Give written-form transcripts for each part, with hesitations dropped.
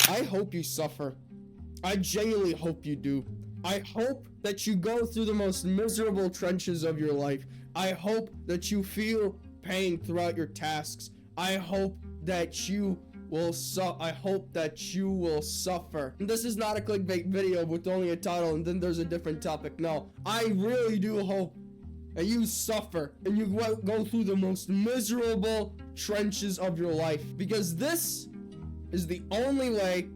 I hope you suffer. I genuinely hope you do. I hope that you go through the most miserable trenches of your life. I hope that you feel pain throughout your tasks. I hope that you will suffer. And this is not a clickbait video with only a title and then there's a different topic. No, I really do hope that you suffer and you go through the most miserable trenches of your life, because this is the only way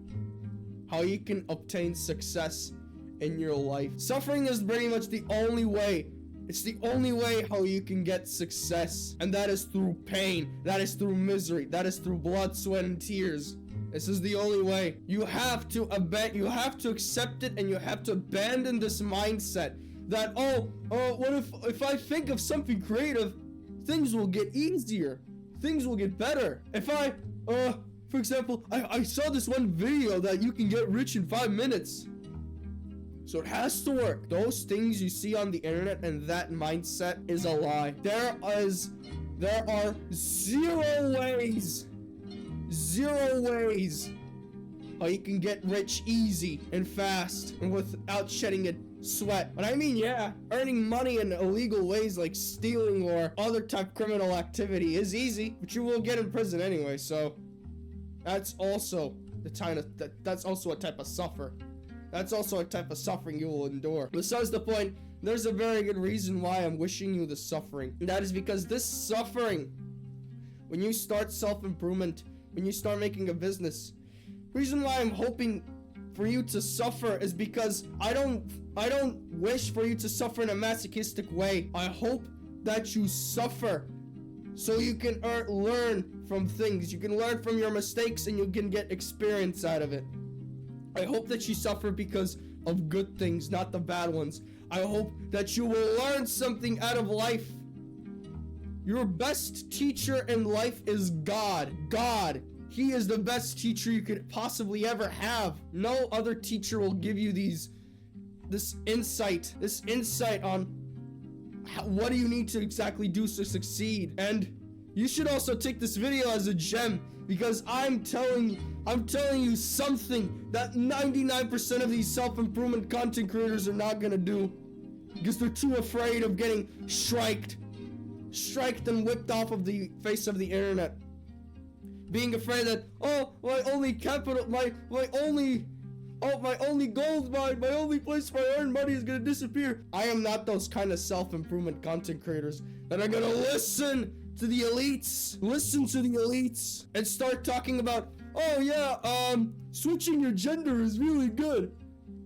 how you can obtain success in your life. Suffering is pretty much the only way. It's the only way how you can get success, and that is through pain, that is through misery, that is through blood, sweat, and tears. This is the only way. You have to accept it, and you have to abandon this mindset that, what if I think of something creative, things will get easier, things will get better. If I, for example, I saw this one video that you can get rich in 5 minutes. So it has to work. Those things you see on the internet and that mindset is a lie. There are zero ways how you can get rich easy and fast and without shedding a sweat. But I mean, yeah, earning money in illegal ways like stealing or other type criminal activity is easy, but you will get in prison anyway. So that's also that's also a type of suffer. That's also a type of suffering you will endure. Besides the point, there's a very good reason why I'm wishing you the suffering. And that is because this suffering, when you start self-improvement, when you start making a business, reason why I'm hoping for you to suffer is because I don't wish for you to suffer in a masochistic way. I hope that you suffer so you can learn from things. You can learn from your mistakes and you can get experience out of it. I hope that you suffer because of good things, not the bad ones. I hope that you will learn something out of life. Your best teacher in life is God. God. He is the best teacher you could possibly ever have. No other teacher will give you this insight on what do you need to exactly do to succeed. And you should also take this video as a gem, because I'm telling you something that 99% of these self-improvement content creators are not gonna do, because they're too afraid of getting striked and whipped off of the face of the internet. Being afraid that, my only gold mine, my only place where I earn money is gonna disappear. I am not those kind of self-improvement content creators that are gonna listen to the elites and start talking about, switching your gender is really good.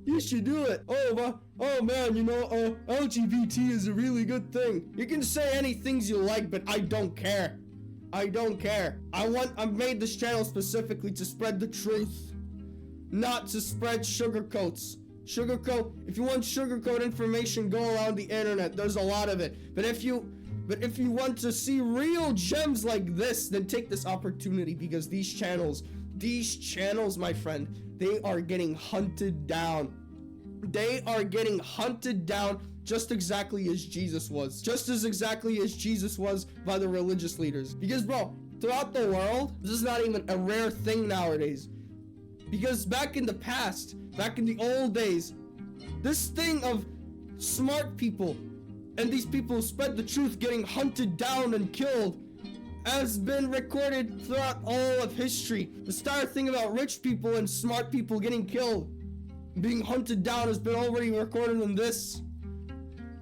You should do it. Oh man, LGBT is a really good thing. You can say any things you like, but I don't care. I made this channel specifically to spread the truth, not to spread sugarcoats. If you want sugarcoat information, go around the internet. There's a lot of it. But if you want to see real gems like this, then take this opportunity, because these channels, my friend, they are getting hunted down. They are getting hunted down just exactly as Jesus was. Just as exactly as Jesus was by the religious leaders. Because, bro, throughout the world, this is not even a rare thing nowadays. Because back in the past, back in the old days, this thing of smart people and these people who spread the truth getting hunted down and killed has been recorded throughout all of history. The entire thing about rich people and smart people getting killed, being hunted down, has been already recorded in this.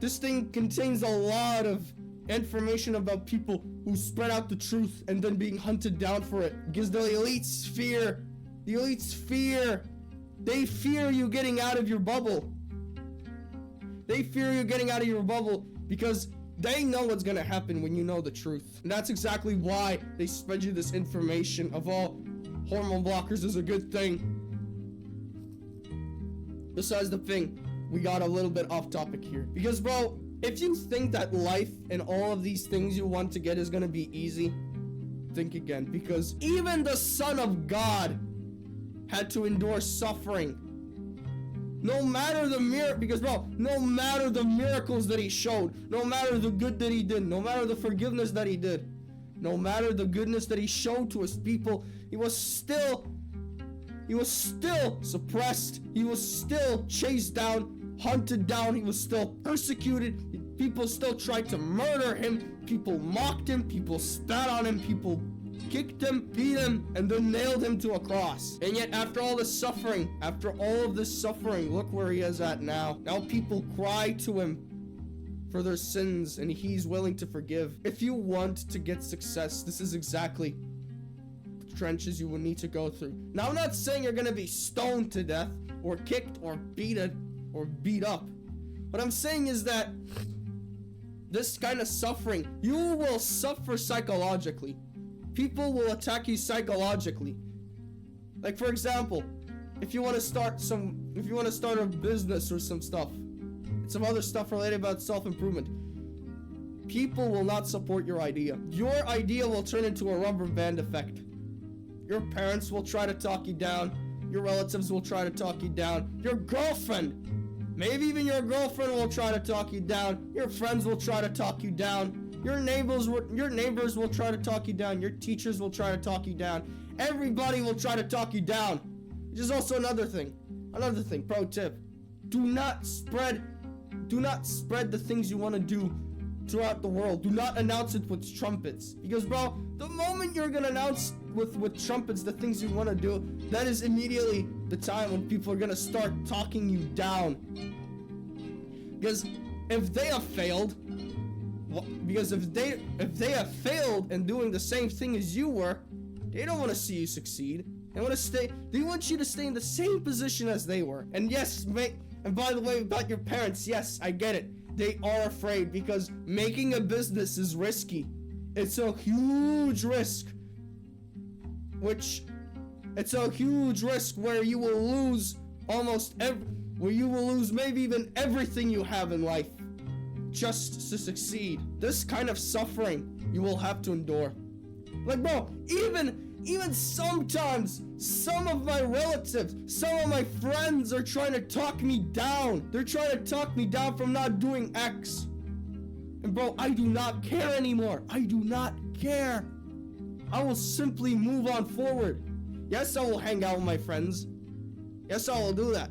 This thing contains a lot of information about people who spread out the truth and then being hunted down for it. Because the elites fear. They fear you getting out of your bubble. They fear you getting out of your bubble because they know what's gonna happen when you know the truth. And that's exactly why they spread you this information of all hormone blockers is a good thing. Besides the thing, we got a little bit off topic here. Because, bro, if you think that life and all of these things you want to get is gonna be easy, think again. Because even the Son of God had to endure suffering. No matter the no matter the miracles that he showed, no matter the good that he did, no matter the forgiveness that he did, no matter the goodness that he showed to his people, he was still he was still suppressed. He was still chased down, hunted down. He was still persecuted. People still tried to murder him. People mocked him. People spat on him. People kicked him, beat him, and then nailed him to a cross. And yet, after all this suffering, look where he is at now. Now people cry to him for their sins, and he's willing to forgive. If you want to get success, this is exactly the trenches you will need to go through. Now, I'm not saying you're gonna be stoned to death, or kicked, or beat up. What I'm saying is that this kind of suffering, you will suffer psychologically. People will attack you psychologically. Like, for example, if you want to start a business or some other stuff related about self-improvement, people will not support your idea. Your idea will turn into a rubber band effect. Your parents will try to talk you down. Your relatives will try to talk you down. Your girlfriend, maybe even your girlfriend will try to talk you down. Your friends will try to talk you down. Your neighbors will try to talk you down. Your teachers will try to talk you down. Everybody will try to talk you down. Which is also another thing. Pro tip. Do not spread the things you want to do throughout the world. Do not announce it with trumpets. Because, bro, the moment you're gonna announce with trumpets the things you want to do, that is immediately the time when people are gonna start talking you down. Because if they have failed, in doing the same thing as you were, they don't want to see you succeed. They want you to stay in the same position as they were. And yes, and by the way, about your parents, yes, I get it. They are afraid because making a business is risky. It's a huge risk. It's a huge risk where you will lose maybe even everything you have in life just to succeed. This kind of suffering you will have to endure. Like, bro, even sometimes some of my relatives, some of my friends are trying to talk me down. They're trying to talk me down from not doing X. And bro, I do not care anymore. I do not care. I will simply move on forward. Yes, I will hang out with my friends. Yes, I will do that.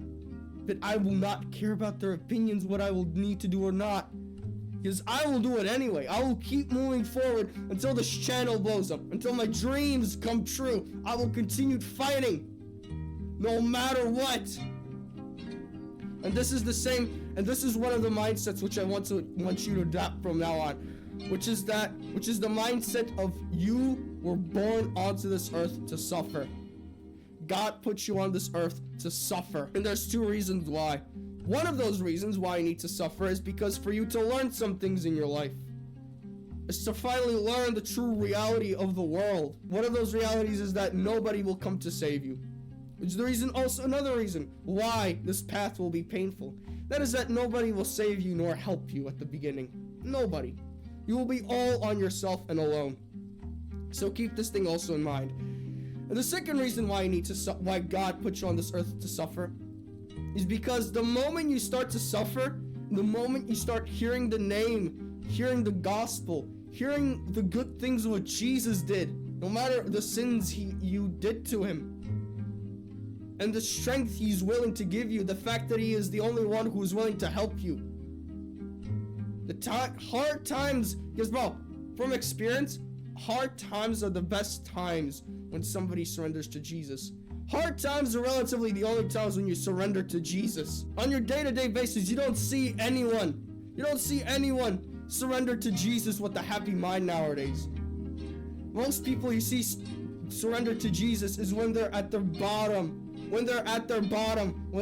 But I will not care about their opinions, what I will need to do or not. Because I will do it anyway. I will keep moving forward until this channel blows up. Until my dreams come true. I will continue fighting. No matter what. And this is one of the mindsets which I want you to adopt from now on. Which is the mindset of you were born onto this earth to suffer. God put you on this earth to suffer. And there's two reasons why. One of those reasons why you need to suffer is because for you to learn some things in your life. Is to finally learn the true reality of the world. One of those realities is that nobody will come to save you. Which is another reason why this path will be painful. That is that nobody will save you nor help you at the beginning. Nobody. You will be all on yourself and alone. So keep this thing also in mind. And the second reason why why God put you on this earth to suffer is because the moment you start to suffer, the moment you start hearing the name, hearing the gospel, hearing the good things what Jesus did, no matter the sins you did to him, and the strength he's willing to give you, the fact that he is the only one who's willing to help you. Hard times, because bro, from experience, hard times are the best times when somebody surrenders to Jesus. Hard times are relatively the only times when you surrender to Jesus. On your day-to-day basis, you don't see anyone surrender to Jesus with a happy mind nowadays. Most people you see surrender to Jesus is when they're at their bottom. When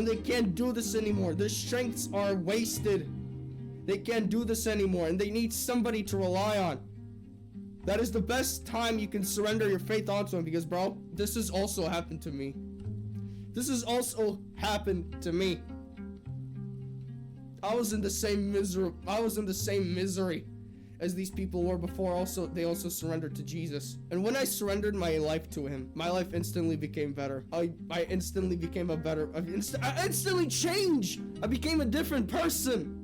they can't do this anymore. Their strengths are wasted. They can't do this anymore, and they need somebody to rely on. That is the best time you can surrender your faith onto him, because bro, this has also happened to me. I was in the same misery as these people were before. They also surrendered to Jesus. And when I surrendered my life to him, my life instantly became better. I instantly became I instantly changed. I became a different person.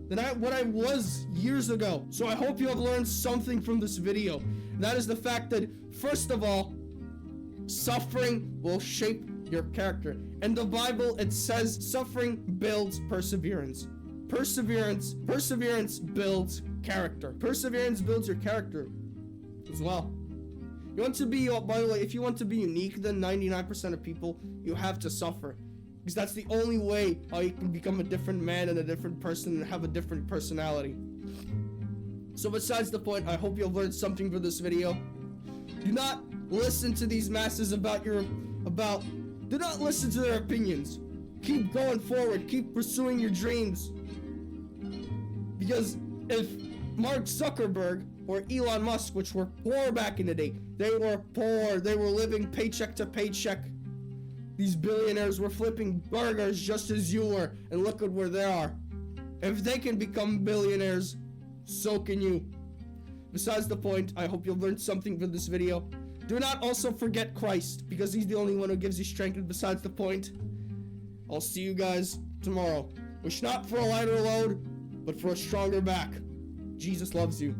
Than what I was years ago. So I hope you have learned something from this video. That is the fact that, first of all, Suffering will shape your character. In the Bible, it says suffering builds perseverance. Perseverance builds character. Perseverance builds your character as well. You want to be, by the way, if you want to be unique than 99% of people, you have to suffer. Because that's the only way how you can become a different man and a different person and have a different personality. So besides the point, I hope you've learned something from this video. Do not listen to these masses do not listen to their opinions. Keep going forward, keep pursuing your dreams. Because if Mark Zuckerberg or Elon Musk, which were poor back in the day, they were poor, they were living paycheck to paycheck. These billionaires were flipping burgers just as you were, and look at where they are. If they can become billionaires, so can you. Besides the point, I hope you've learned something from this video. Do not also forget Christ, because he's the only one who gives you strength. And besides the point, I'll see you guys tomorrow. Wish not for a lighter load, but for a stronger back. Jesus loves you.